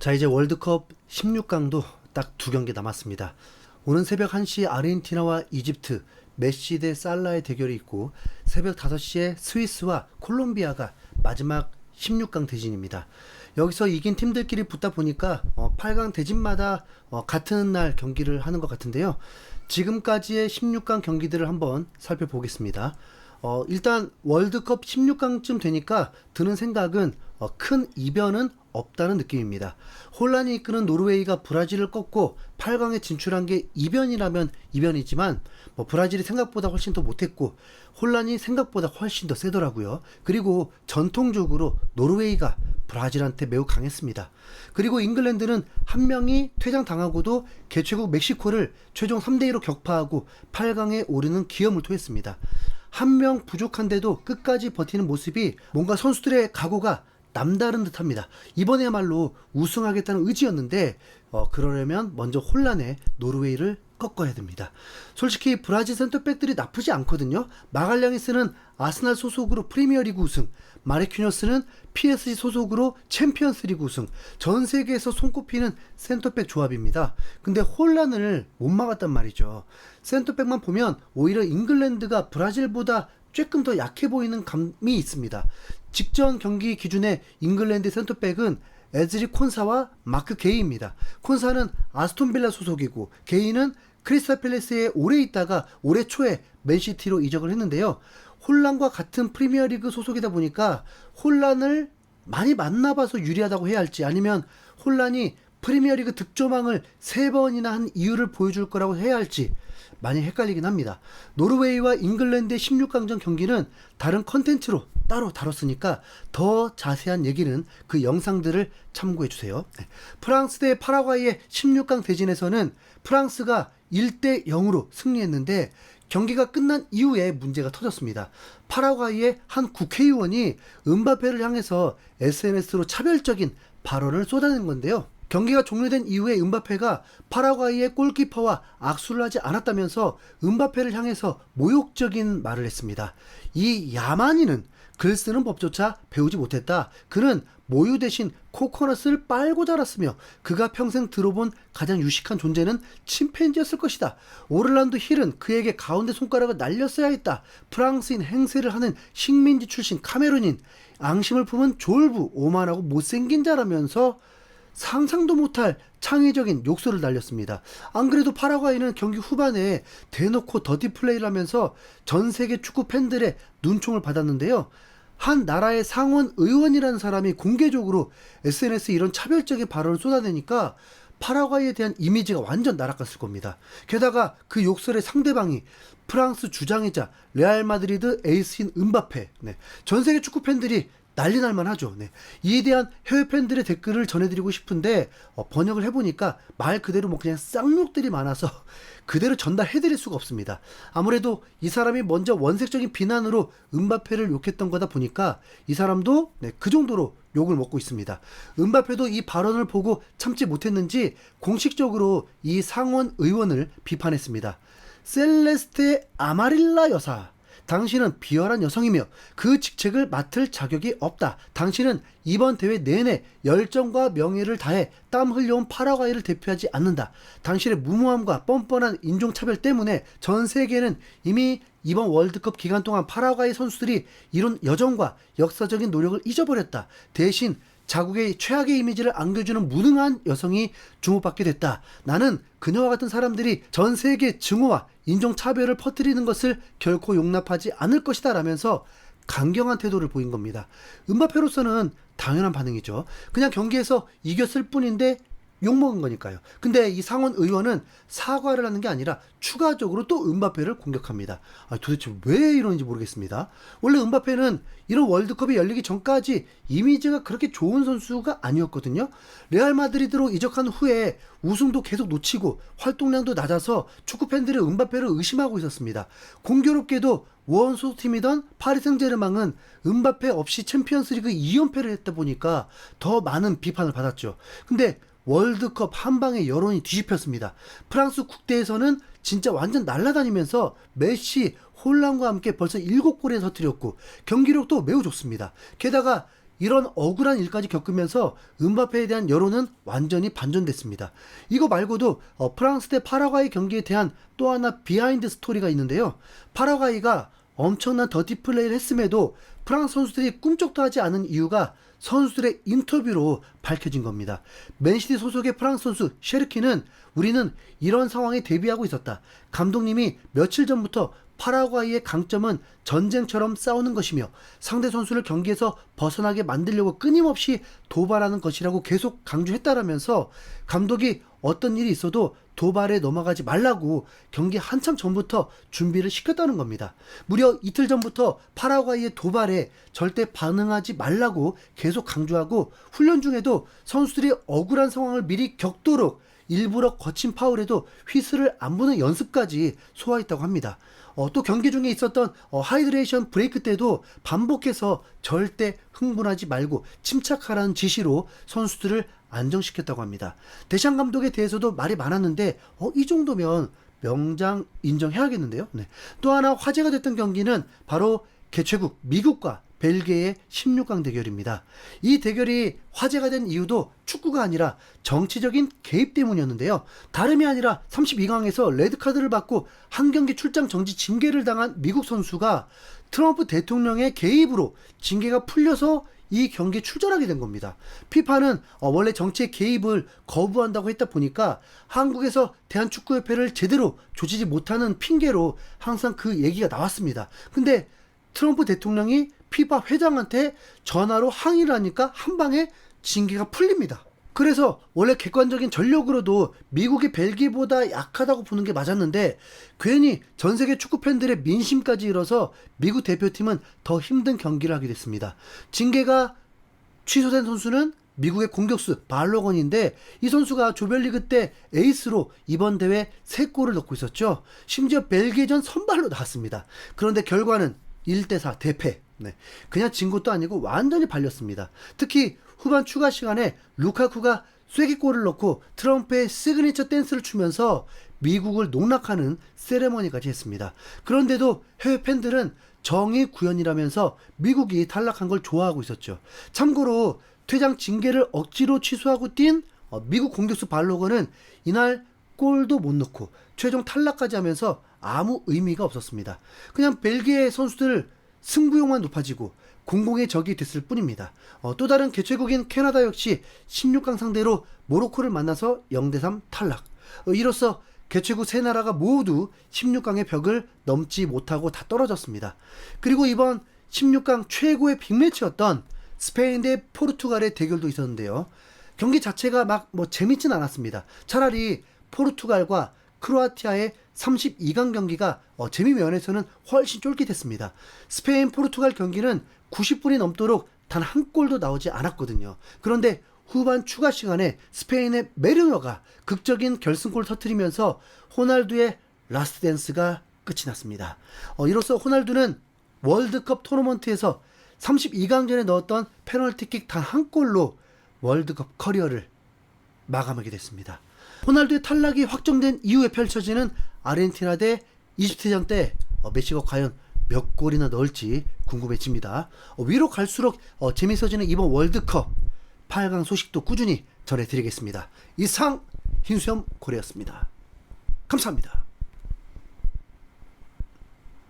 자, 이제 월드컵 16강도 딱 두 경기 남았습니다. 오는 새벽 1시 아르헨티나와 이집트, 메시 대 살라의 대결이 있고, 새벽 5시에 스위스와 콜롬비아가 마지막 16강 대진입니다. 여기서 이긴 팀들끼리 붙다 보니까 8강 대진마다 같은 날 경기를 하는 것 같은데요. 지금까지의 16강 경기들을 한번 살펴보겠습니다. 일단 월드컵 16강쯤 되니까 드는 생각은 큰 이변은 없다는 느낌입니다. 혼란이 이끄는 노르웨이가 브라질을 꺾고 8강에 진출한 게 이변이라면 이변이지만 브라질이 생각보다 훨씬 더 못했고 혼란이 생각보다 훨씬 더 세더라고요. 그리고 전통적으로 노르웨이가 브라질한테 매우 강했습니다. 그리고 잉글랜드는 한 명이 퇴장당하고도 개최국 멕시코를 최종 3대2로 격파하고 8강에 오르는 기염을 토했습니다. 한 명 부족한데도 끝까지 버티는 모습이 뭔가 선수들의 각오가 남다른 듯합니다. 이번에야말로 우승하겠다는 의지였는데 그러려면 먼저 혼란의 노르웨이를 꺾어야 됩니다. 솔직히 브라질 센터백들이 나쁘지 않거든요. 마갈량이스는 아스날 소속으로 프리미어리그 우승, 마르키뉴스는 PSG 소속으로 챔피언스리그 우승, 전 세계에서 손꼽히는 센터백 조합입니다. 근데 혼란을 못 막았단 말이죠. 센터백만 보면 오히려 잉글랜드가 브라질보다 조금 더 약해 보이는 감이 있습니다. 직전 경기 기준에 잉글랜드 센터백은 에즈리 콘사와 마크 게이입니다. 콘사는 아스톤빌라 소속이고 게이는 크리스탈 팰리스에 오래 있다가 올해 초에 맨시티로 이적을 했는데요. 혼란과 같은 프리미어리그 소속이다 보니까 혼란을 많이 만나봐서 유리하다고 해야 할지 아니면 혼란이 프리미어리그 득점왕을 3번이나 한 이유를 보여줄 거라고 해야 할지 많이 헷갈리긴 합니다. 노르웨이와 잉글랜드의 16강전 경기는 다른 컨텐츠로 따로 다뤘으니까 더 자세한 얘기는 그 영상들을 참고해주세요. 프랑스 대 파라과이의 16강 대진에서는 프랑스가 1대 0으로 승리했는데 경기가 끝난 이후에 문제가 터졌습니다. 파라과이의 한 국회의원이 음바페를 향해서 SNS로 차별적인 발언을 쏟아낸 건데요. 경기가 종료된 이후에 음바페가 파라과이의 골키퍼와 악수를 하지 않았다면서 음바페를 향해서 모욕적인 말을 했습니다. 이 야만인은 글 쓰는 법조차 배우지 못했다. 그는 모유 대신 코코넛을 빨고 자랐으며 그가 평생 들어본 가장 유식한 존재는 침팬지였을 것이다. 오를란도 힐은 그에게 가운데 손가락을 날렸어야 했다. 프랑스인 행세를 하는 식민지 출신 카메룬인 앙심을 품은 졸부 오만하고 못생긴 자라면서 상상도 못할 창의적인 욕설을 날렸습니다. 안 그래도 파라과이는 경기 후반에 대놓고 더티 플레이를 하면서 전 세계 축구 팬들의 눈총을 받았는데요. 한 나라의 상원 의원이라는 사람이 공개적으로 SNS에 이런 차별적인 발언을 쏟아내니까 파라과이에 대한 이미지가 완전 날아갔을 겁니다. 게다가 그 욕설의 상대방이 프랑스 주장이자 레알 마드리드 에이스인 음바페. 전 세계 축구 팬들이 난리 날만 하죠. 이에 대한 해외 팬들의 댓글을 전해드리고 싶은데 번역을 해보니까 말 그대로 그냥 쌍욕들이 많아서 그대로 전달해드릴 수가 없습니다. 아무래도 이 사람이 먼저 원색적인 비난으로 음바페를 욕했던 거다 보니까 이 사람도 그 정도로 욕을 먹고 있습니다. 음바페도 이 발언을 보고 참지 못했는지 공식적으로 이 상원 의원을 비판했습니다. 셀레스테 아마릴라 여사, 당신은 비열한 여성이며 그 직책을 맡을 자격이 없다. 당신은 이번 대회 내내 열정과 명예를 다해 땀 흘려온 파라과이를 대표하지 않는다. 당신의 무모함과 뻔뻔한 인종차별 때문에 전 세계는 이미 이번 월드컵 기간 동안 파라과이 선수들이 이룬 여정과 역사적인 노력을 잊어버렸다. 대신 자국의 최악의 이미지를 안겨주는 무능한 여성이 주목받게 됐다. 나는 그녀와 같은 사람들이 전 세계 증오와 인종차별을 퍼뜨리는 것을 결코 용납하지 않을 것이다 라면서 강경한 태도를 보인 겁니다. 음바페로서는 당연한 반응이죠. 그냥 경기에서 이겼을 뿐인데 욕먹은 거니까요. 근데 이 상원 의원은 사과를 하는 게 아니라 추가적으로 또 음바페를 공격합니다. 도대체 왜 이러는지 모르겠습니다. 원래 음바페는 이런 월드컵이 열리기 전까지 이미지가 그렇게 좋은 선수가 아니었거든요. 레알 마드리드로 이적한 후에 우승도 계속 놓치고 활동량도 낮아서 축구 팬들이 음바페를 의심하고 있었습니다. 공교롭게도 원 소속팀이던 파리 생제르맹은 음바페 없이 챔피언스리그 2연패를 했다 보니까 더 많은 비판을 받았죠. 근데 월드컵 한방에 여론이 뒤집혔습니다. 프랑스 국대에서는 진짜 완전 날아다니면서 메시, 혼란과 함께 벌써 7골에 터뜨렸고 경기력도 매우 좋습니다. 게다가 이런 억울한 일까지 겪으면서 음바페에 대한 여론은 완전히 반전됐습니다. 이거 말고도 프랑스 대 파라과이 경기에 대한 또 하나 비하인드 스토리가 있는데요. 파라과이가 엄청난 더티 플레이를 했음에도 프랑스 선수들이 꿈쩍도 하지 않은 이유가 선수들의 인터뷰로 밝혀진 겁니다. 맨시티 소속의 프랑스 선수 셰르키는 우리는 이런 상황에 대비하고 있었다. 감독님이 며칠 전부터 파라과이의 강점은 전쟁처럼 싸우는 것이며 상대 선수를 경기에서 벗어나게 만들려고 끊임없이 도발하는 것이라고 계속 강조했다라면서 감독이 어떤 일이 있어도 도발에 넘어가지 말라고 경기 한참 전부터 준비를 시켰다는 겁니다. 무려 이틀 전부터 파라과이의 도발에 절대 반응하지 말라고 계속 강조하고 훈련 중에도 선수들이 억울한 상황을 미리 겪도록 일부러 거친 파울에도 휘슬을 안 부는 연습까지 소화했다고 합니다. 또 경기 중에 있었던 하이드레이션 브레이크 때도 반복해서 절대 흥분하지 말고 침착하라는 지시로 선수들을 안정시켰다고 합니다. 데샹 감독에 대해서도 말이 많았는데 이 정도면 명장 인정해야겠는데요. 네. 또 하나 화제가 됐던 경기는 바로 개최국 미국과 벨기에의 16강 대결입니다. 이 대결이 화제가 된 이유도 축구가 아니라 정치적인 개입 때문이었는데요. 다름이 아니라 32강에서 레드카드를 받고 한 경기 출장 정지 징계를 당한 미국 선수가 트럼프 대통령의 개입으로 징계가 풀려서 이 경기에 출전하게 된 겁니다. 피파는 원래 정치의 개입을 거부한다고 했다 보니까 한국에서 대한축구협회를 제대로 조지지 못하는 핑계로 항상 그 얘기가 나왔습니다. 근데 트럼프 대통령이 피파 회장한테 전화로 항의를 하니까 한 방에 징계가 풀립니다. 그래서 원래 객관적인 전력으로도 미국이 벨기에보다 약하다고 보는 게 맞았는데 괜히 전 세계 축구 팬들의 민심까지 잃어서 미국 대표팀은 더 힘든 경기를 하게 됐습니다. 징계가 취소된 선수는 미국의 공격수 발로건인데 이 선수가 조별리그 때 에이스로 이번 대회 3골을 넣고 있었죠. 심지어 벨기에전 선발로 나왔습니다. 그런데 결과는 1대4 대패. 네. 그냥 진 것도 아니고 완전히 발렸습니다. 특히 후반 추가 시간에 루카쿠가 쐐기골을 넣고 트럼프의 시그니처 댄스를 추면서 미국을 농락하는 세레머니까지 했습니다. 그런데도 해외 팬들은 정의 구현이라면서 미국이 탈락한 걸 좋아하고 있었죠. 참고로 퇴장 징계를 억지로 취소하고 뛴 미국 공격수 발로건은 이날 골도 못 넣고 최종 탈락까지 하면서 아무 의미가 없었습니다. 그냥 벨기에 선수들 승부욕만 높아지고 공공의 적이 됐을 뿐입니다. 또 다른 개최국인 캐나다 역시 16강 상대로 모로코를 만나서 0대3 탈락. 이로써 개최국 3나라가 모두 16강의 벽을 넘지 못하고 다 떨어졌습니다. 그리고 이번 16강 최고의 빅매치였던 스페인 대 포르투갈의 대결도 있었는데요. 경기 자체가 막 재밌진 않았습니다. 차라리 포르투갈과 크로아티아의 32강 경기가 재미 면에서는 훨씬 쫄깃했습니다. 스페인 포르투갈 경기는 90분이 넘도록 단 한 골도 나오지 않았거든요. 그런데 후반 추가 시간에 스페인의 메르노가 극적인 결승골을 터뜨리면서 호날두의 라스트 댄스가 끝이 났습니다. 이로써 호날두는 월드컵 토너먼트에서 32강전에 넣었던 페널티킥 단 한 골로 월드컵 커리어를 마감하게 됐습니다. 호날두의 탈락이 확정된 이후에 펼쳐지는 아르헨티나 대 이집트전 때 메시가 과연 몇 골이나 넣을지 궁금해집니다. 위로 갈수록 재밌어지는 이번 월드컵 8강 소식도 꾸준히 전해드리겠습니다. 이상 흰수염 고래였습니다. 감사합니다.